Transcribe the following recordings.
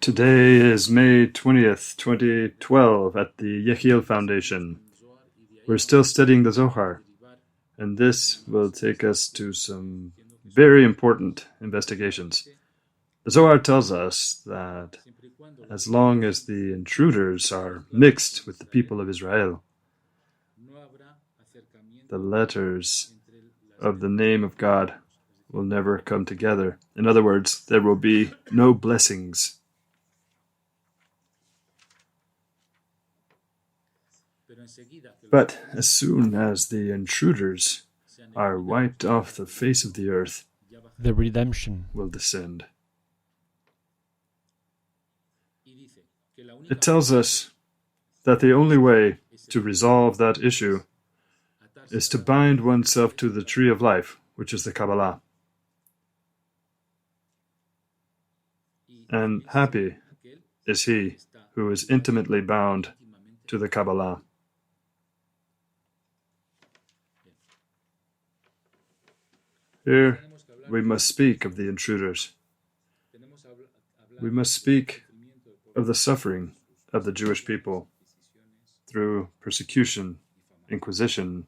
Today is May 20th, 2012 at the Yechiel Foundation. We're still studying the Zohar, and this will take us to some very important investigations. The Zohar tells us that as long as the intruders are mixed with the people of Israel, the letters of the name of God will never come together. In other words, there will be no blessings. But as soon as the intruders are wiped off the face of the earth, the redemption will descend. It tells us that the only way to resolve that issue is to bind oneself to the tree of life, which is the Kabbalah. And happy is he who is intimately bound to the Kabbalah. Here we must speak of the intruders. We must speak of the suffering of the Jewish people through persecution, inquisition,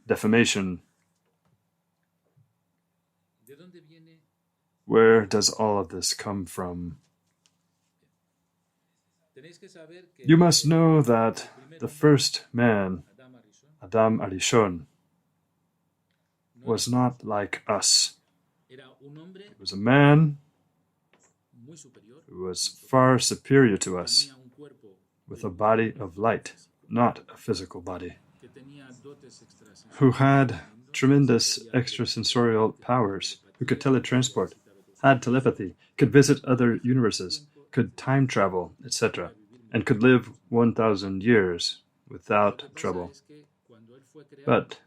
defamation. Where does all of this come from? You must know that the first man, Adam Arishon, was not like us. He was a man who was far superior to us, with a body of light, not a physical body, who had tremendous extrasensorial powers, who could teletransport, had telepathy, could visit other universes, could time travel, etc., and could live 1,000 years without trouble. But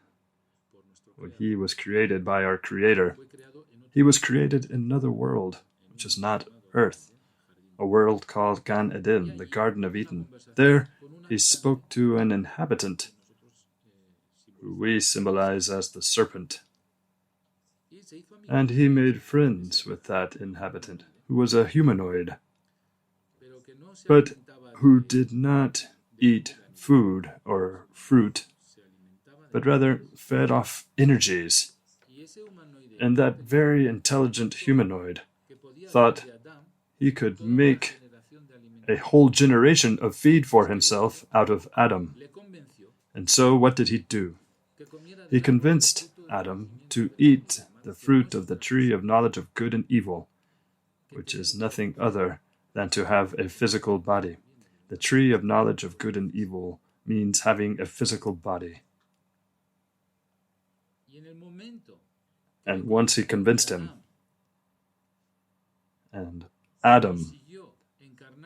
when he was created by our Creator, he was created in another world, which is not Earth, a world called Gan Eden, the Garden of Eden. There, he spoke to an inhabitant, who we symbolize as the serpent. And he made friends with that inhabitant, who was a humanoid, but who did not eat food or fruit, but rather fed off energies. And that very intelligent humanoid thought he could make a whole generation of feed for himself out of Adam. And so what did he do? He convinced Adam to eat the fruit of the tree of knowledge of good and evil, which is nothing other than to have a physical body. The tree of knowledge of good and evil means having a physical body. And once he convinced him, and Adam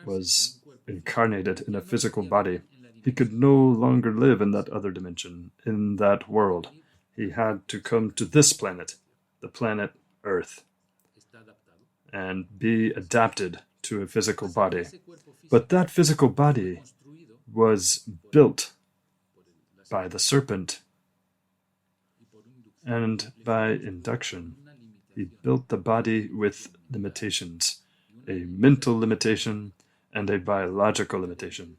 was incarnated in a physical body, he could no longer live in that other dimension, in that world. He had to come to this planet, the planet Earth, and be adapted to a physical body. But that physical body was built by the serpent, and by induction. He built the body with limitations, a mental limitation and a biological limitation.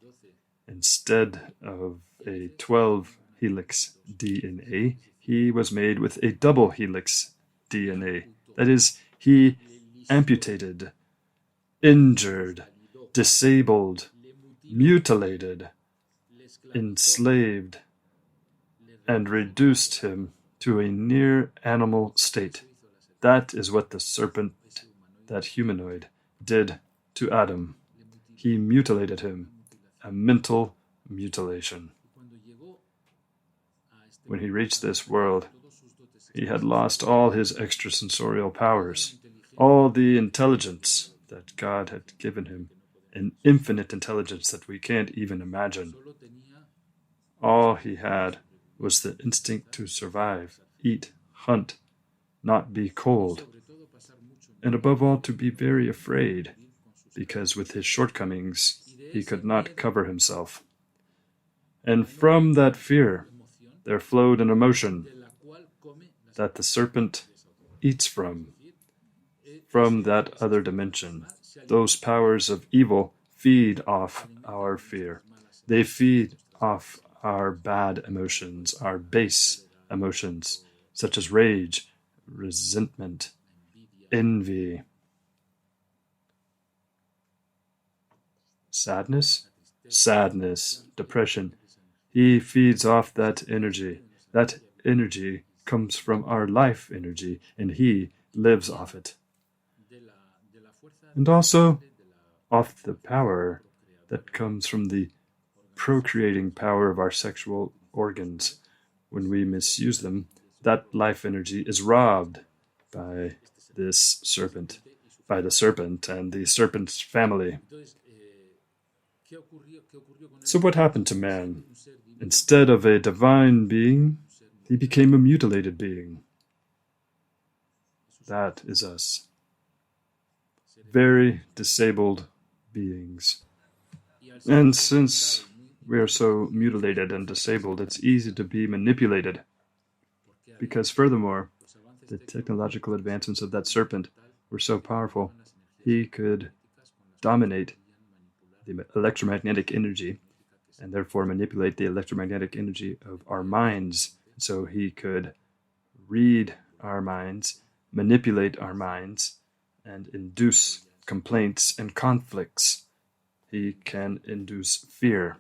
Instead of a 12-helix DNA, he was made with a double-helix DNA. That is, he amputated, injured, disabled, mutilated, enslaved, and reduced him to a near animal state. That is what the serpent, that humanoid, did to Adam. He mutilated him, a mental mutilation. When he reached this world, he had lost all his extrasensorial powers, all the intelligence that God had given him, an infinite intelligence that we can't even imagine. All he had was the instinct to survive, eat, hunt, not be cold, and above all to be very afraid, because with his shortcomings he could not cover himself. And from that fear there flowed an emotion that the serpent eats from that other dimension, those powers of evil feed off our fear. They feed off our bad emotions, our base emotions, such as rage, resentment, envy, sadness, depression. He feeds off that energy. That energy comes from our life energy, and he lives off it. And also off the power that comes from the procreating power of our sexual organs. When we misuse them, that life energy is robbed by this serpent, by the serpent and the serpent's family. So what happened to man? Instead of a divine being, he became a mutilated being. That is us. Very disabled beings. And since we are so mutilated and disabled, it's easy to be manipulated. Because furthermore, the technological advancements of that serpent were so powerful, he could dominate the electromagnetic energy and therefore manipulate the electromagnetic energy of our minds. So he could read our minds, manipulate our minds, and induce complaints and conflicts. He can induce fear.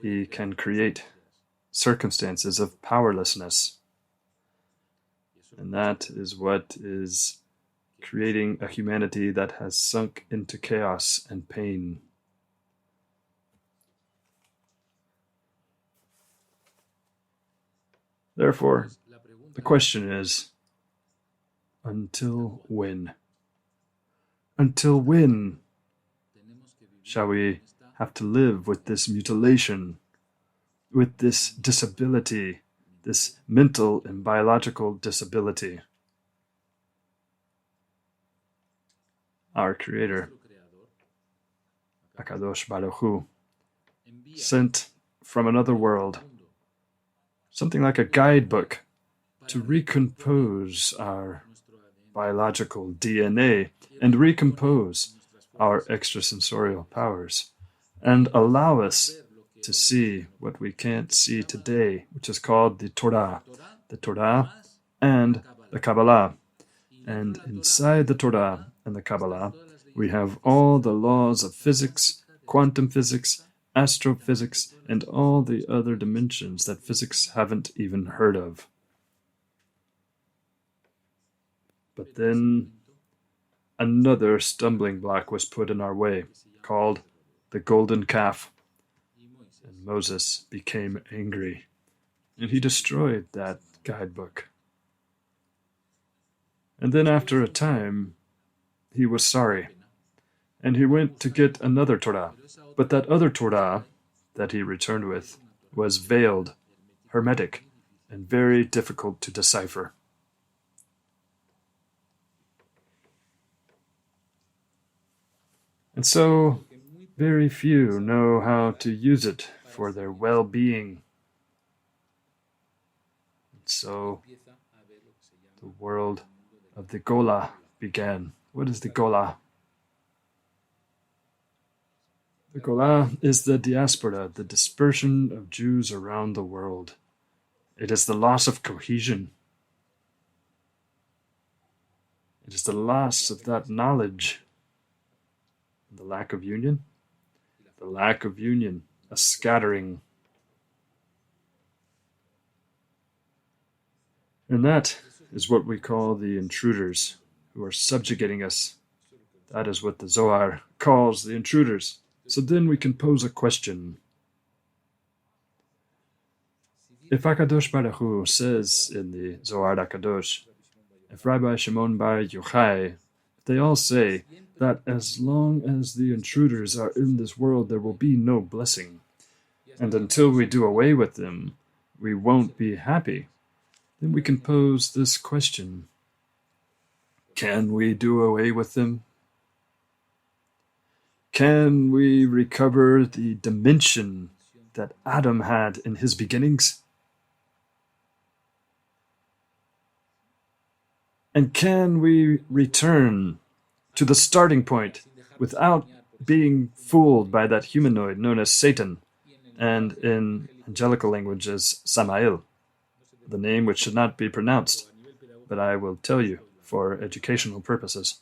He can create circumstances of powerlessness. And that is what is creating a humanity that has sunk into chaos and pain. Therefore, the question is, until when? Until when shall we have to live with this mutilation, with this disability, this mental and biological disability? Our Creator, HaKadosh Baruch Hu, sent from another world something like a guidebook to recompose our biological DNA and recompose our extrasensorial powers and allow us to see what we can't see today, which is called the Torah and the Kabbalah. And inside the Torah and the Kabbalah, we have all the laws of physics, quantum physics, astrophysics, and all the other dimensions that physics haven't even heard of. But then another stumbling block was put in our way, called the golden calf. And Moses became angry, and he destroyed that guidebook. And then after a time, he was sorry, and he went to get another Torah. But that other Torah that he returned with was veiled, hermetic, and very difficult to decipher. And so, very few know how to use it for their well-being. And so, the world of the Gola began. What is the Gola? The Gola is the diaspora, the dispersion of Jews around the world. It is the loss of cohesion. It is the loss of that knowledge. The lack of union. The lack of union, a scattering. And that is what we call the intruders who are subjugating us. That is what the Zohar calls the intruders. So then we can pose a question. If HaKadosh Baruch Hu says in the Zohar Ha Kadosh, if Rabbi Shimon Bar Yochai, they all say that as long as the intruders are in this world, there will be no blessing. And until we do away with them, we won't be happy. Then we can pose this question. Can we do away with them? Can we recover the dimension that Adam had in his beginnings? And can we return to the starting point without being fooled by that humanoid known as Satan, and in angelical language as Samael, the name which should not be pronounced, but I will tell you for educational purposes.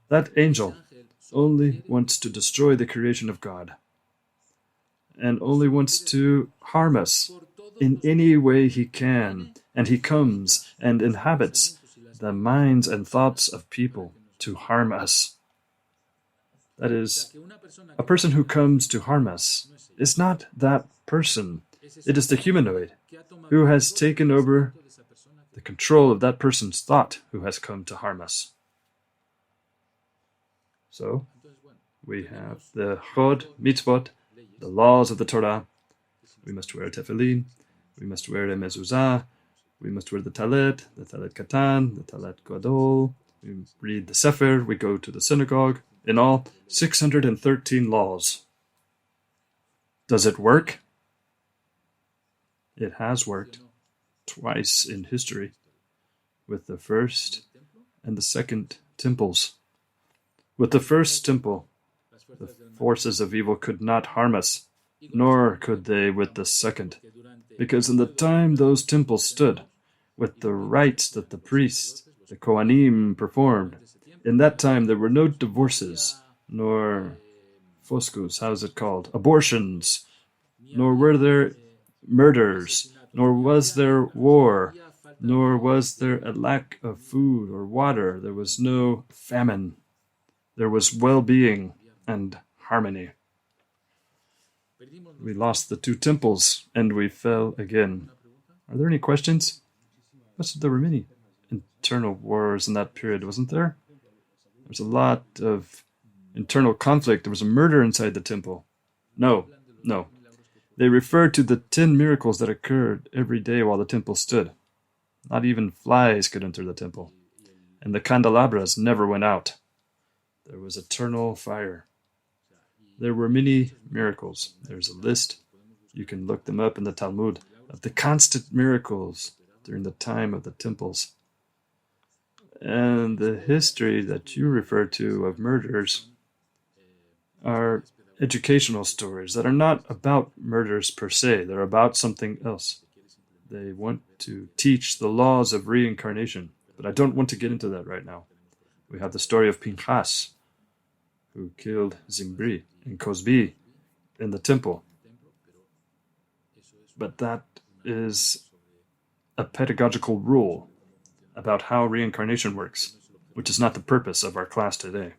That angel only wants to destroy the creation of God, and only wants to harm us in any way he can, and he comes and inhabits the minds and thoughts of people to harm us. That is, a person who comes to harm us is not that person. It is the humanoid who has taken over the control of that person's thought who has come to harm us. So, we have the chod, mitzvot, the laws of the Torah. We must wear tefillin, we must wear a mezuzah, we must wear the talit katan, the talit gadol, we read the sefer, we go to the synagogue. In all, 613 laws. Does it work? It has worked twice in history, with the first and the second temples. With the first temple, the forces of evil could not harm us, nor could they with the second, because in the time those temples stood, with the rites that the priests, the Kohanim, performed, in that time there were no divorces, nor foscos, how is it called, abortions, nor were there murders, nor was there war, nor was there a lack of food or water. There was no famine. There was well-being and harmony. We lost the two temples, and we fell again. Are there any questions? Yes, there were many internal wars in that period, wasn't there? There was a lot of internal conflict. There was a murder inside the temple. No. They referred to the 10 miracles that occurred every day while the temple stood. Not even flies could enter the temple. And the candelabras never went out. There was eternal fire. There were many miracles. There's a list. You can look them up in the Talmud of the constant miracles during the time of the temples. And the history that you refer to of murders are educational stories that are not about murders per se. They're about something else. They want to teach the laws of reincarnation, but I don't want to get into that right now. We have the story of Pinchas, who killed Zimri and Cosbi in the temple. But that is a pedagogical rule about how reincarnation works, which is not the purpose of our class today.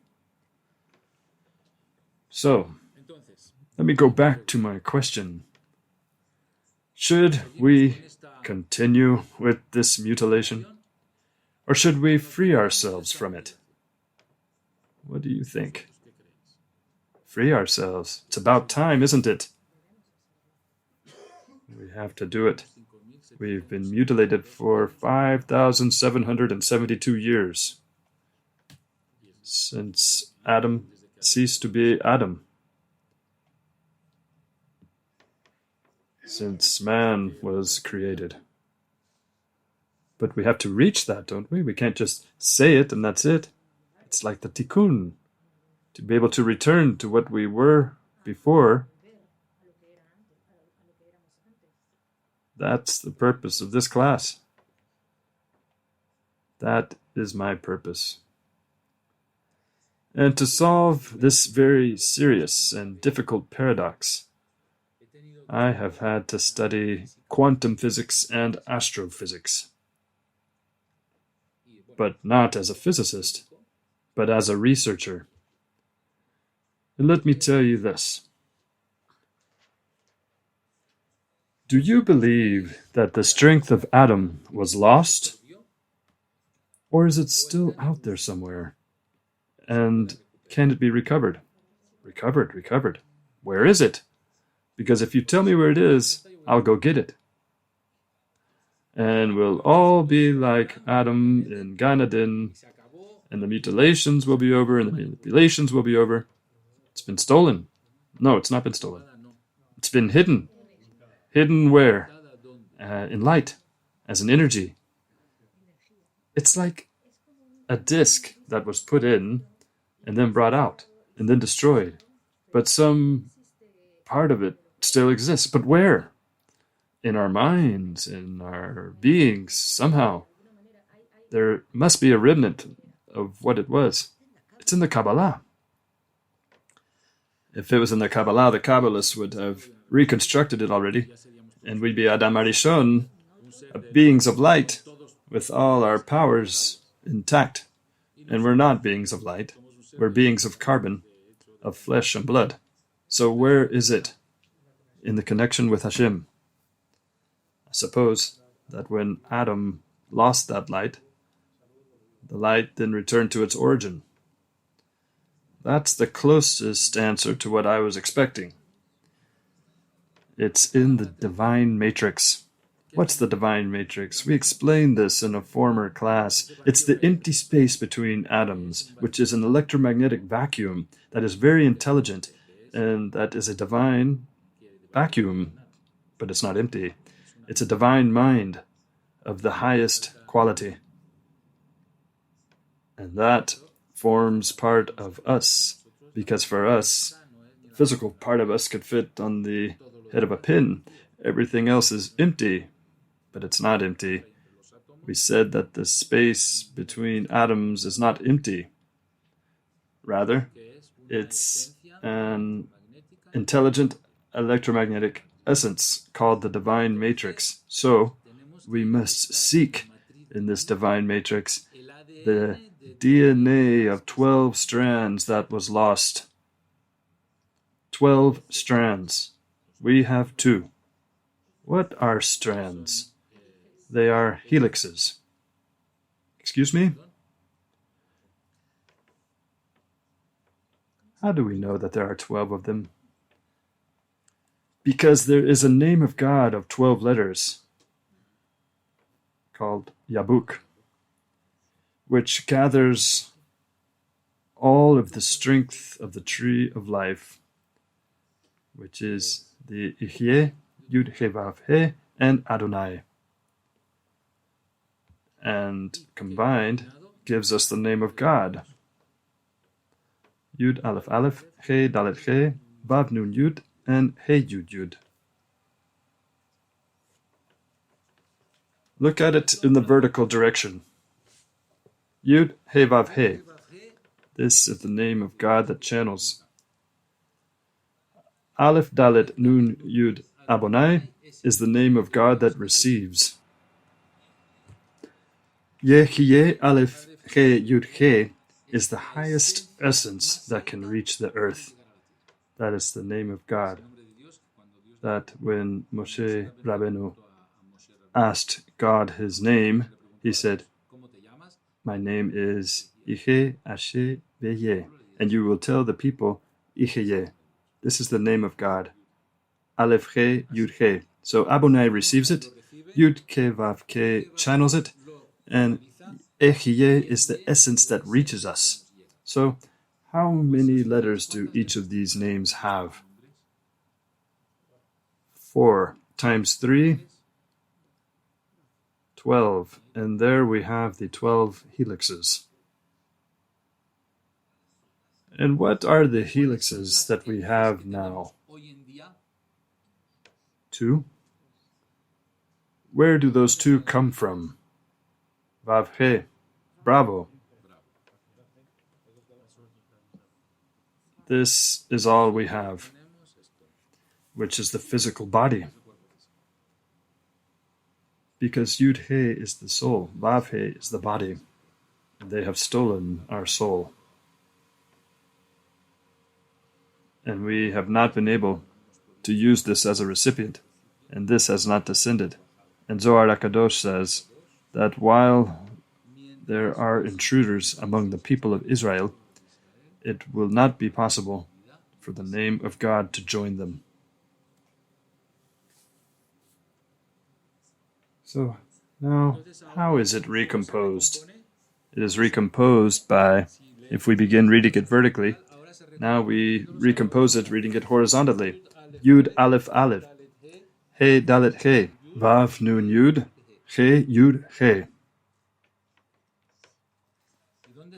So, let me go back to my question. Should we continue with this mutilation, or should we free ourselves from it? What do you think? Free ourselves. It's about time, isn't it? We have to do it. We've been mutilated for 5,772 years. Since Adam ceased to be Adam. Since man was created. But we have to reach that, don't we? We can't just say it and that's it. It's like the tikkun. To be able to return to what we were before. That's the purpose of this class. That is my purpose. And to solve this very serious and difficult paradox, I have had to study quantum physics and astrophysics. But not as a physicist, but as a researcher. And let me tell you this. Do you believe that the strength of Adam was lost? Or is it still out there somewhere? And can it be recovered? Recovered. Where is it? Because if you tell me where it is, I'll go get it. And we'll all be like Adam in Gan Eden, and the mutilations will be over, and the manipulations will be over. It's been stolen. No, it's not been stolen. It's been hidden. Hidden where? In light, as an energy. It's like a disc that was put in, and then brought out, and then destroyed. But some part of it still exists. But where? In our minds, in our beings, somehow. There must be a remnant of what it was. It's in the Kabbalah. If it was in the Kabbalah, the Kabbalists would have reconstructed it already, and we'd be Adam Arishon, beings of light, with all our powers intact. And we're not beings of light. We're beings of carbon, of flesh and blood. So where is it in the connection with Hashem? I suppose that when Adam lost that light, the light then returned to its origin. That's the closest answer to what I was expecting. It's in the divine matrix. What's the divine matrix? We explained this in a former class. It's the empty space between atoms, which is an electromagnetic vacuum that is very intelligent, and that is a divine vacuum, but it's not empty. It's a divine mind of the highest quality. And that forms part of us, because for us, the physical part of us could fit on the head of a pin. Everything else is empty, but it's not empty. We said that the space between atoms is not empty. Rather, it's an intelligent electromagnetic essence called the divine matrix. So, we must seek in this divine matrix the DNA of 12 strands that was lost. 12 strands. We have 2. What are strands? They are helixes. Excuse me? How do we know that there are 12 of them? Because there is a name of God of 12 letters called Yabuk, which gathers all of the strength of the tree of life, which is the Ihyeh, Yud He Vav He, and Adonai. And combined gives us the name of God. Yud Aleph Aleph, He Dalet He, Vav Nun Yud, and He Yud Yud. Look at it in the vertical direction. Yud He Vav He. This is the name of God that channels. Aleph Dalet Nun Yud Abonai is the name of God that receives. Yeh Aleph He Yud He is the highest essence that can reach the earth. That is the name of God. That when Moshe Rabbeinu asked God his name, he said, "My name is Ihe Ashe Beye," and you will tell the people Iheye. This is the name of God. Aleph He Yud He. So Abonai receives it, Yud Ke Vav Ke channels it, and Ehyeh is the essence that reaches us. So how many letters do each of these names have? 4 times 3, 12. And there we have the 12 helixes. And what are the helixes that we have now? 2. Where do those 2 come from? Vav He. Bravo. This is all we have, which is the physical body. Because Yud He is the soul, Vav He is the body, and they have stolen our soul. And we have not been able to use this as a recipient, and this has not descended. And Zohar Ha Kadosh says that while there are intruders among the people of Israel, it will not be possible for the name of God to join them. So now, how is it recomposed? It is recomposed by, if we begin reading it vertically, now we recompose it reading it horizontally. Yud Aleph Aleph, He Dalet He, Vav Nun Yud, He Yud He.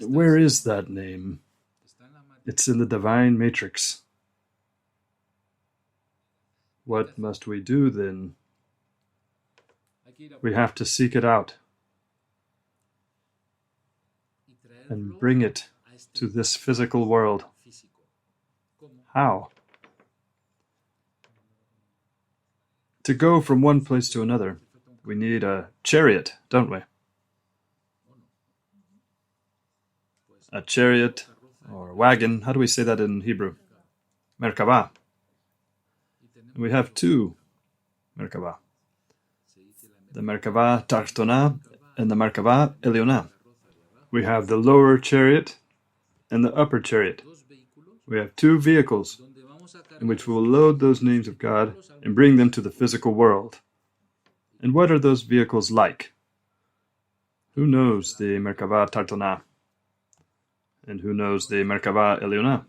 Where is that name? It's in the divine matrix. What must we do then? We have to seek it out and bring it to this physical world. How? To go from one place to another, we need a chariot, don't we? A chariot or a wagon. How do we say that in Hebrew? Merkavah. We have two Merkavah. The Merkavah Tartona and the Merkavah Eliona. We have the lower chariot and the upper chariot. We have two vehicles in which we will load those names of God and bring them to the physical world. And what are those vehicles like? Who knows the Merkavah Tartona? And who knows the Merkavah Eliona?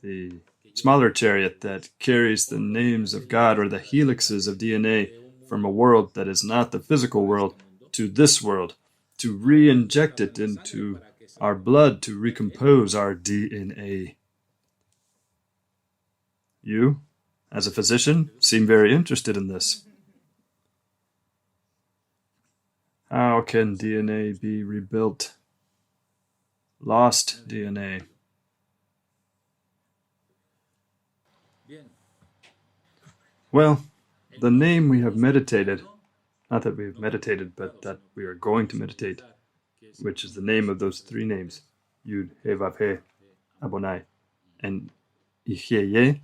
The smaller chariot that carries the names of God or the helixes of DNA from a world that is not the physical world to this world, to re-inject it into our blood to recompose our DNA. You, as a physician, seem very interested in this. How can DNA be rebuilt? Lost DNA. Well, the name we have meditated, not that we have meditated, but that we are going to meditate, which is the name of those three names, Yud, He, Vav, He, Abonai, and Ihyeye.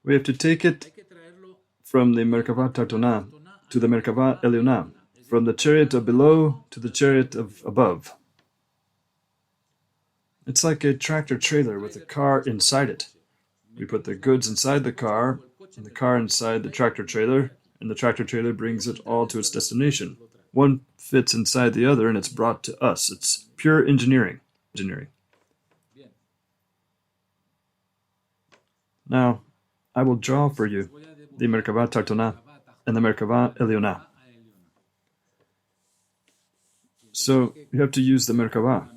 We have to take it from the Merkavah Tartona to the Merkavah Eliona, from the chariot of below to the chariot of above. It's like a tractor trailer with a car inside it. We put the goods inside the car, and the car inside the tractor trailer, and the tractor trailer brings it all to its destination. One fits inside the other, and it's brought to us. It's pure engineering. Now, I will draw for you the Merkavah Tartona and the Merkavah Eliona. So, you have to use the Merkavah.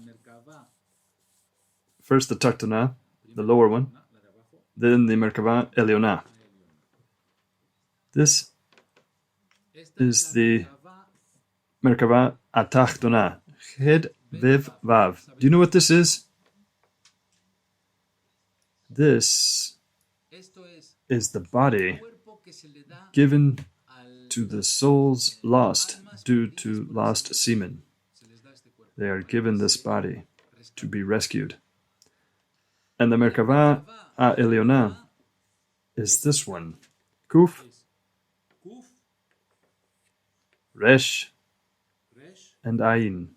First the Tartona, the lower one, then the Merkavah Eliona. This is the Merkavah Atachtona, Ched, Vev, Vav. Do you know what this is? This is the body given to the souls lost due to lost semen. They are given this body to be rescued. And the Merkavah Eliona is this one. Kuf, Resh, and Ayin.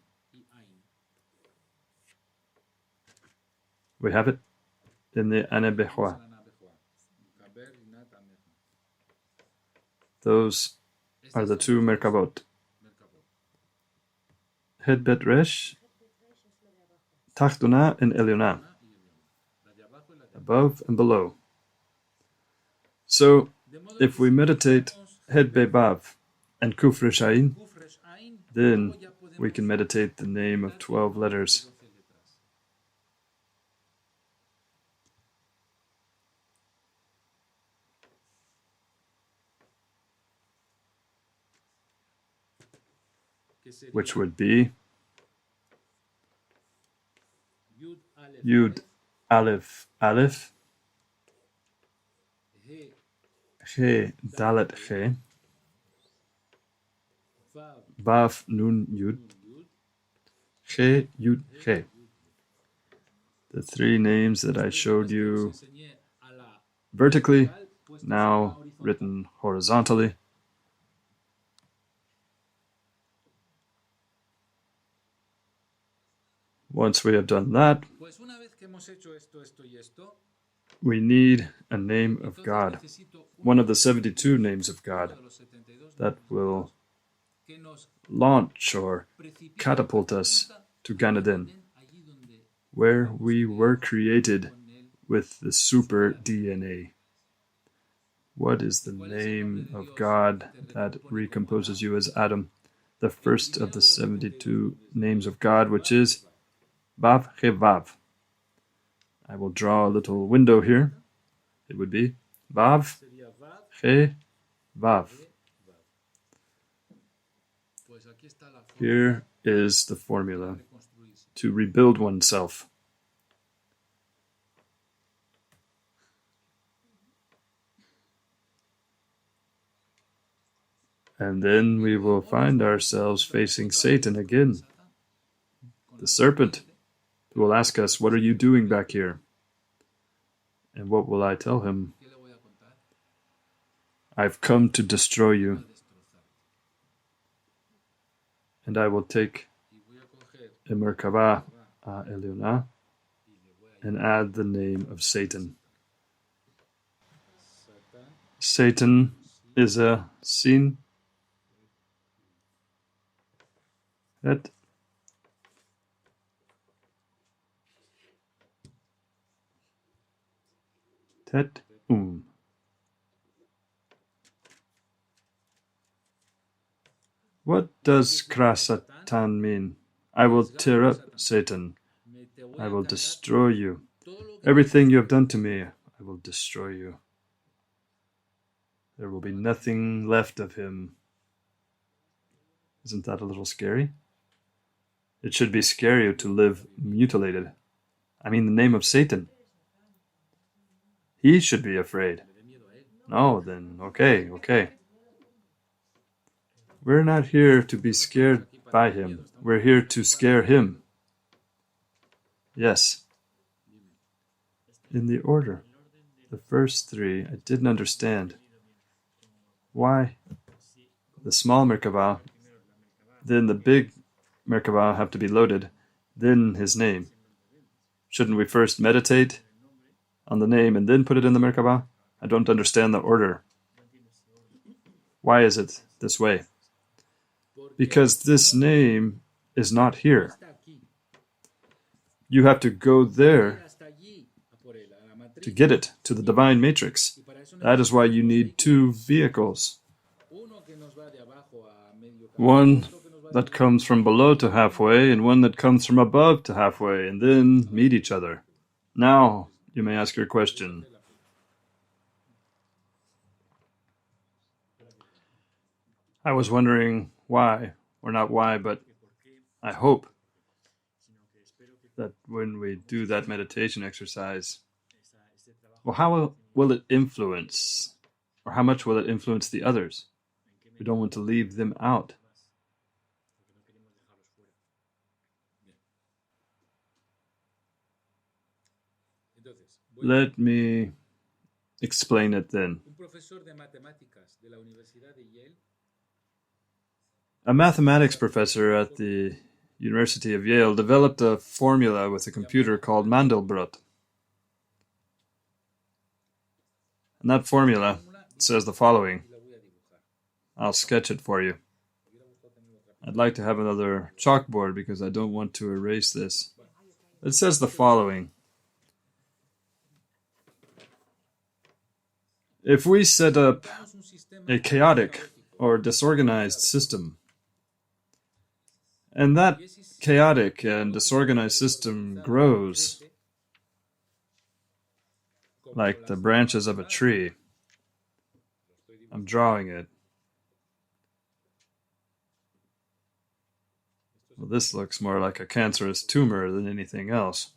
We have it in the Anebehua. Those are the two Merkavot. Het Bet Resh, Tachtuna and Eliona. Above and below. So, if we meditate Het Bet Vav and Kuf Resh Ayin, then we can meditate the name of 12 letters. Which would be Yud Aleph Aleph, He Dalet He, Vav Nun Yud, He Yud He. The three names that I showed you vertically, now written horizontally. Once we have done that, we need a name of God, one of the 72 names of God that will launch or catapult us to Gan Eden, where we were created with the super DNA. What is the name of God that recomposes you as Adam, the first of the 72 names of God, which is Vav He Vav. I will draw a little window here. It would be Vav, He, Vav. Here is the formula to rebuild oneself. And then we will find ourselves facing Satan again, the serpent, who will ask us, what are you doing back here? And what will I tell him? I've come to destroy you. And I will take a Merkava Eliona and add the name of Satan. Satan is a sin. Et Tet What does Krasatan mean? I will tear up Satan. I will destroy you. Everything you have done to me, I will destroy you. There will be nothing left of him. Isn't that a little scary? It should be scarier to live mutilated. I mean, the name of Satan. He should be afraid. No, then, okay. We're not here to be scared by him. We're here to scare him. Yes. In the order, the first three, I didn't understand. Why the small Merkava, then the big Merkava have to be loaded, then his name. Shouldn't we first meditate on the name and then put it in the Merkava? I don't understand the order. Why is it this way? Because this name is not here. You have to go there to get it, to the divine matrix. That is why you need two vehicles. One that comes from below to halfway, and one that comes from above to halfway, and then meet each other. Now, you may ask your question. I was wondering why, or not why, but I hope that when we do that meditation exercise, well, how will it influence, or how much will it influence the others? We don't want to leave them out. Let me explain it then. A mathematics professor at the University of Yale developed a formula with a computer called Mandelbrot. And that formula says the following. I'll sketch it for you. I'd like to have another chalkboard because I don't want to erase this. It says the following. If we set up a chaotic or disorganized system, and that chaotic and disorganized system grows like the branches of a tree. I'm drawing it. Well, this looks more like a cancerous tumor than anything else.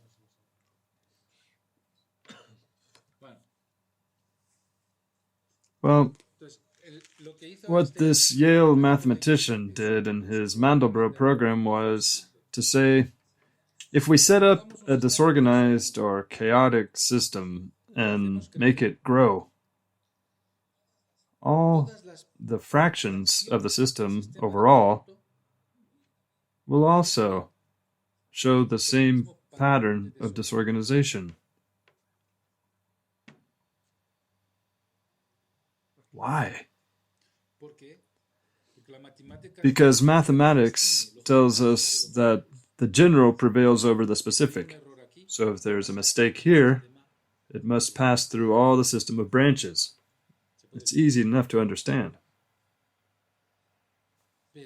Well, what this Yale mathematician did in his Mandelbrot program was to say, if we set up a disorganized or chaotic system and make it grow, all the fractions of the system overall will also show the same pattern of disorganization. Why? Because mathematics tells us that the general prevails over the specific. So if there's a mistake here, it must pass through all the system of branches. It's easy enough to understand.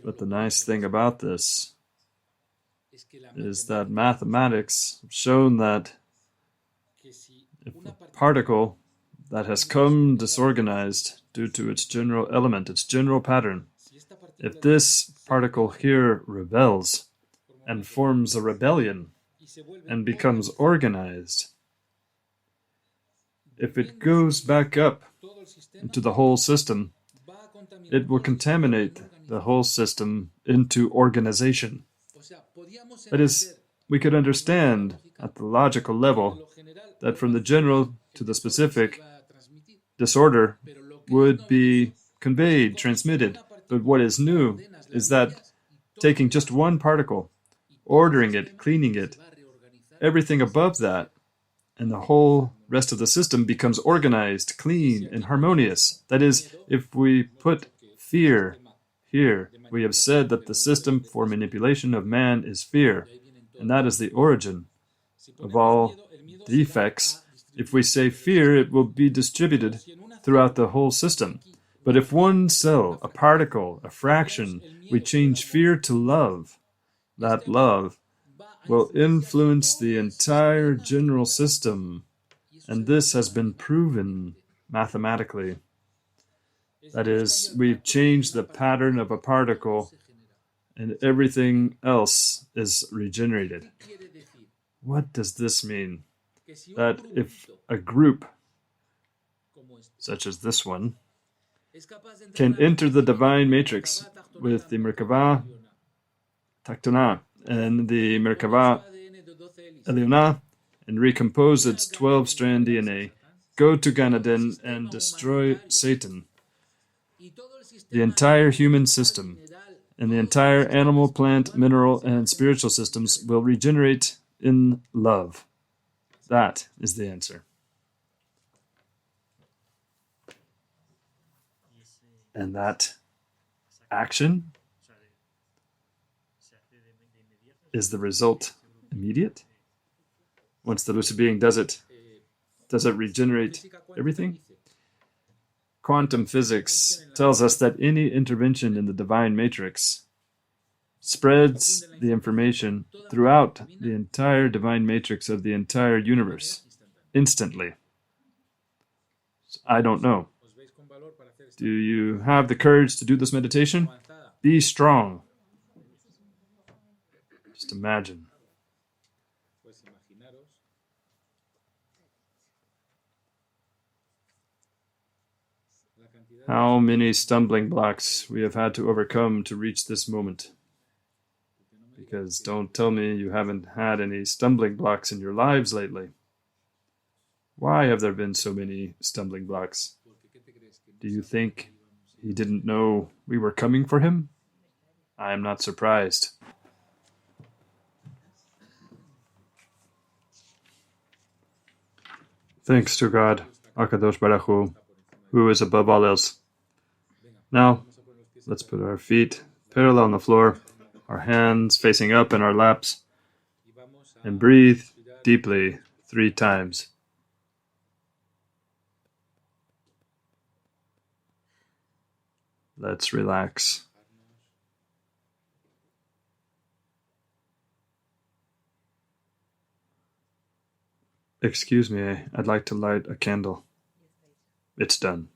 But the nice thing about this is that mathematics have shown that If a particle that has come disorganized due to its general element, its general pattern, if this particle here rebels and forms a rebellion and becomes organized, if it goes back up into the whole system, it will contaminate the whole system into organization. That is, we could understand at the logical level that from the general to the specific, disorder would be conveyed, transmitted. But what is new is that taking just one particle, ordering it, cleaning it, everything above that, and the whole rest of the system becomes organized, clean, and harmonious. That is, if we put fear here, we have said that the system for manipulation of man is fear, and that is the origin of all defects. If we say fear, it will be distributed throughout the whole system. But if one cell, a particle, a fraction, we change fear to love, that love will influence the entire general system. And this has been proven mathematically. That is, we've changed the pattern of a particle and everything else is regenerated. What does this mean? That if a group, such as this one, can enter the divine matrix with the Merkava Taktona and the Merkava Eliona and recompose its 12-strand DNA, go to Gan Eden and destroy Satan, the entire human system and the entire animal, plant, mineral, and spiritual systems will regenerate in love. That is the answer. And that action is the result immediate? Once the lucid being does it regenerate everything? Quantum physics tells us that any intervention in the divine matrix spreads the information throughout the entire divine matrix of the entire universe instantly. I don't know. Do you have the courage to do this meditation? Be strong. Just imagine. How many stumbling blocks we have had to overcome to reach this moment. Because don't tell me you haven't had any stumbling blocks in your lives lately. Why have there been so many stumbling blocks? Do you think he didn't know we were coming for him? I am not surprised. Thanks to God, HaKadosh Baruch Hu, who is above all else. Now, let's put our feet parallel on the floor, our hands facing up in our laps, and breathe deeply 3 times. Let's relax. Excuse me, I'd like to light a candle. It's done.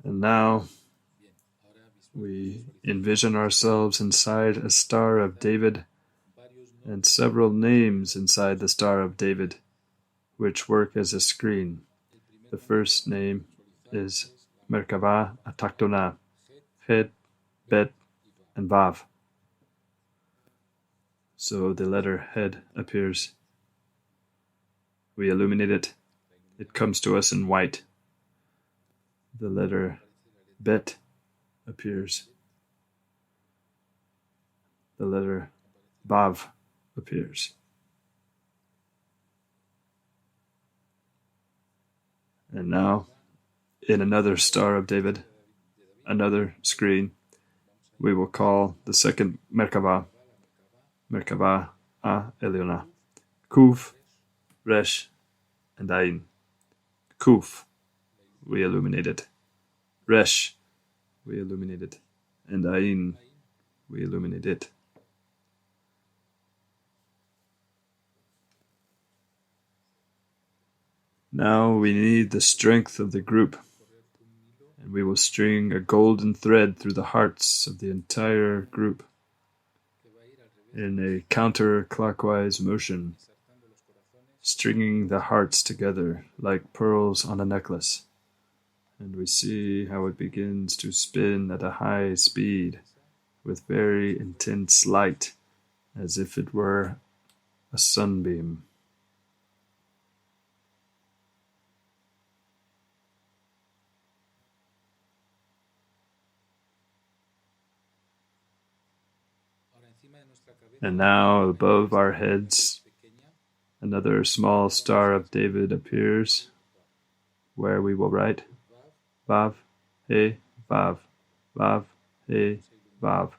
And now we envision ourselves inside a Star of David and several names inside the Star of David, which work as a screen. The first name is Merkava Ataktona, Het, Bet, and Vav. So the letter Het appears. We illuminate it. It comes to us in white. The letter Bet appears. The letter Vav appears. And now, in another Star of David, another screen, we will call the second Merkava, Merkava A Eliona, Kuf, Resh, and Ain. Kuf, we illuminate it. Resh, we illuminate it. And Ain, we illuminate it. Now we need the strength of the group, and we will string a golden thread through the hearts of the entire group in a counterclockwise motion, stringing the hearts together like pearls on a necklace. And we see how it begins to spin at a high speed with very intense light, as if it were a sunbeam. And now above our heads, another small star of David appears, where we will write Vav, He, Vav, Vav, He, Vav.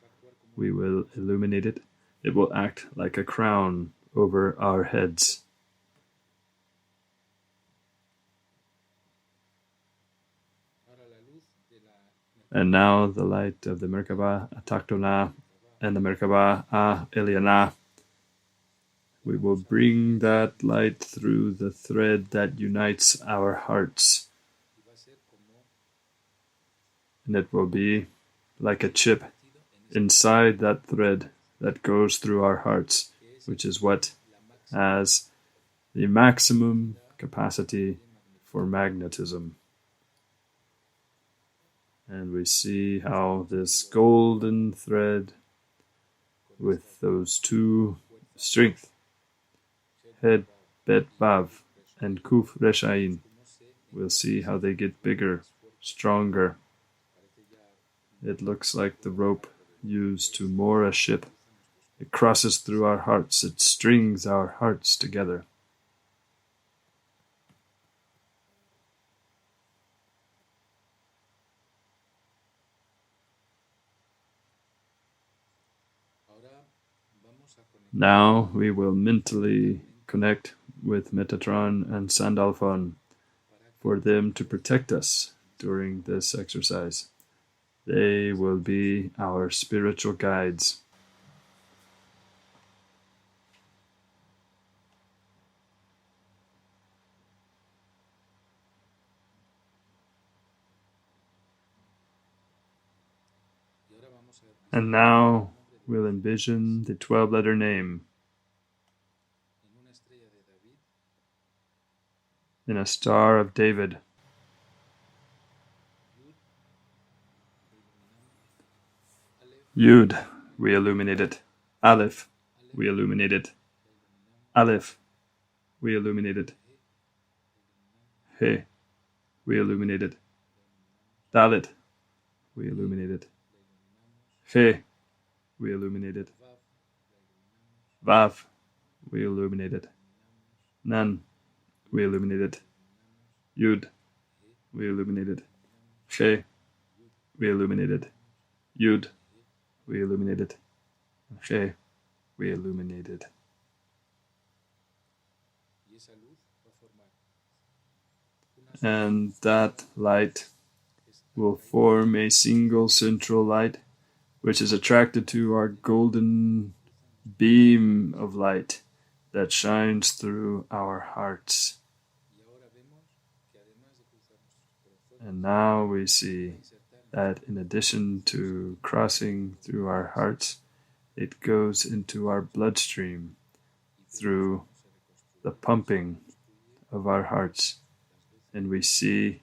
We will illuminate it. It will act like a crown over our heads. And now the light of the Merkabah Ataktona and the Merkabah Eliana. We will bring that light through the thread that unites our hearts. And it will be like a chip inside that thread that goes through our hearts, which is what has the maximum capacity for magnetism. And we see how this golden thread with those two strength, Het Bet Vav and Kuf Reshain, we'll see how they get bigger, stronger. It looks like the rope used to moor a ship. It crosses through our hearts. It strings our hearts together. Now we will mentally connect with Metatron and Sandalphon for them to protect us during this exercise. They will be our spiritual guides. And now we'll envision the 12-letter name in a star of David. Yud, we illuminate it. Aleph, we illuminate it. Aleph, we illuminate it. He, we illuminate it. Dalet, we illuminate it. He, we illuminate it. Vav, we illuminate it. Nan, we illuminate it. Yud, we illuminate it. He, we illuminate it. Yud, we illuminate it. He, we illuminate it. And that light will form a single central light, which is attracted to our golden beam of light that shines through our hearts. And now we see that in addition to crossing through our hearts, it goes into our bloodstream through the pumping of our hearts. And we see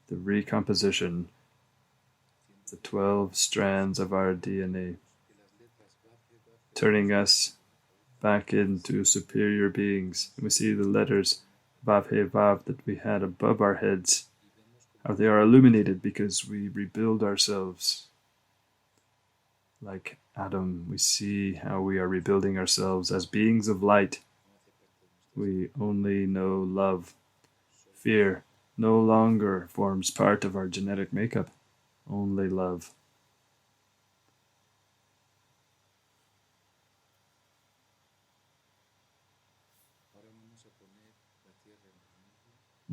the recomposition, the 12 strands of our DNA, turning us back into superior beings. And we see the letters Vav He Vav that we had above our heads, how they are illuminated because we rebuild ourselves. Like Adam, we see how we are rebuilding ourselves as beings of light. We only know love. Fear no longer forms part of our genetic makeup. Only love.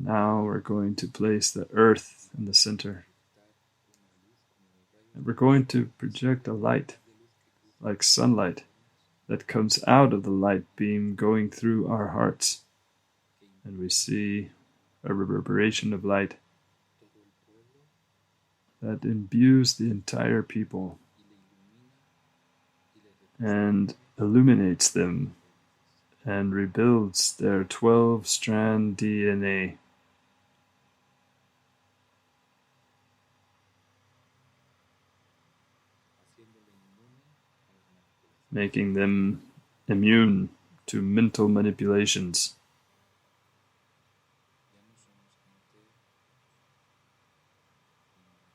Now we're going to place the earth in the center. And we're going to project a light, like sunlight, that comes out of the light beam going through our hearts. And we see a reverberation of light that imbues the entire people and illuminates them and rebuilds their 12-strand DNA. Making them immune to mental manipulations.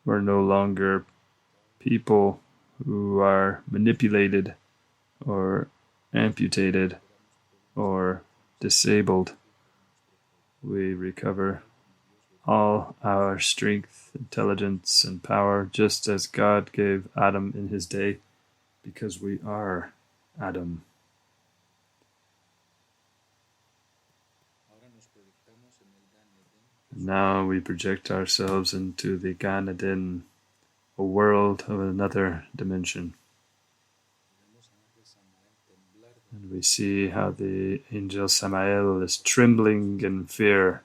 We're no longer people who are manipulated or amputated or disabled. We recover all our strength, intelligence, and power just as God gave Adam in his day, because we are Adam. And now we project ourselves into the Gan Eden, a world of another dimension. And we see how the angel Samael is trembling in fear,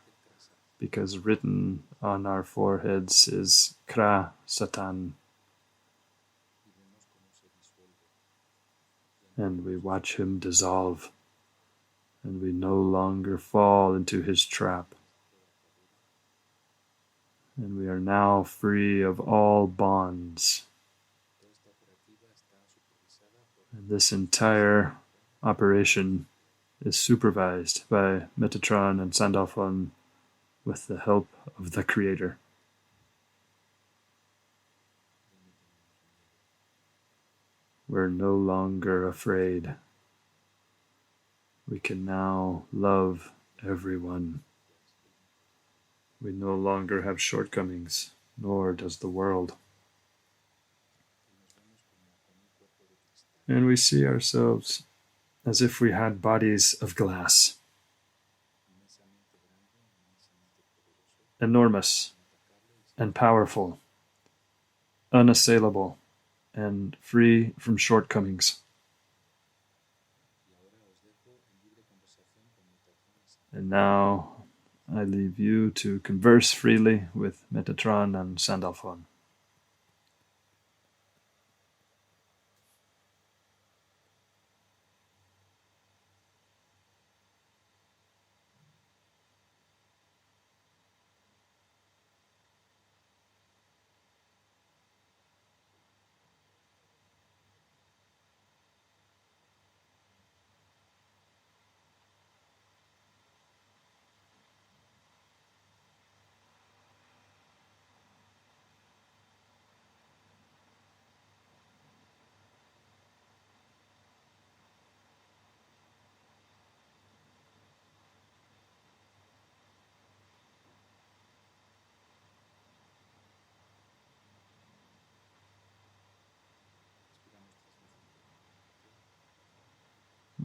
because written on our foreheads is Kra Satan. And we watch him dissolve, and we no longer fall into his trap. And we are now free of all bonds. And this entire operation is supervised by Metatron and Sandalphon with the help of the Creator. We're no longer afraid. We can now love everyone. We no longer have shortcomings, nor does the world. And we see ourselves as if we had bodies of glass. Enormous and powerful, unassailable, and free from shortcomings. And now I leave you to converse freely with Metatron and Sandalphon.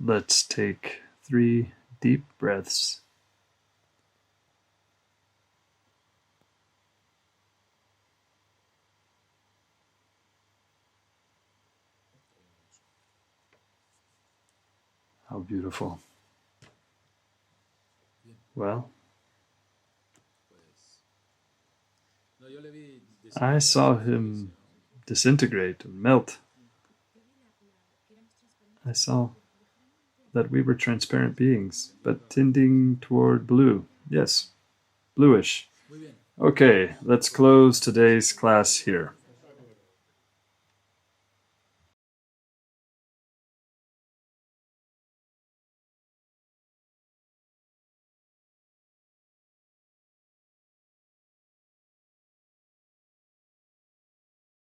Let's take 3 deep breaths. How beautiful. Well, I saw him disintegrate and melt. I saw that we were transparent beings, but tending toward blue. Yes, bluish. Okay, let's close today's class here.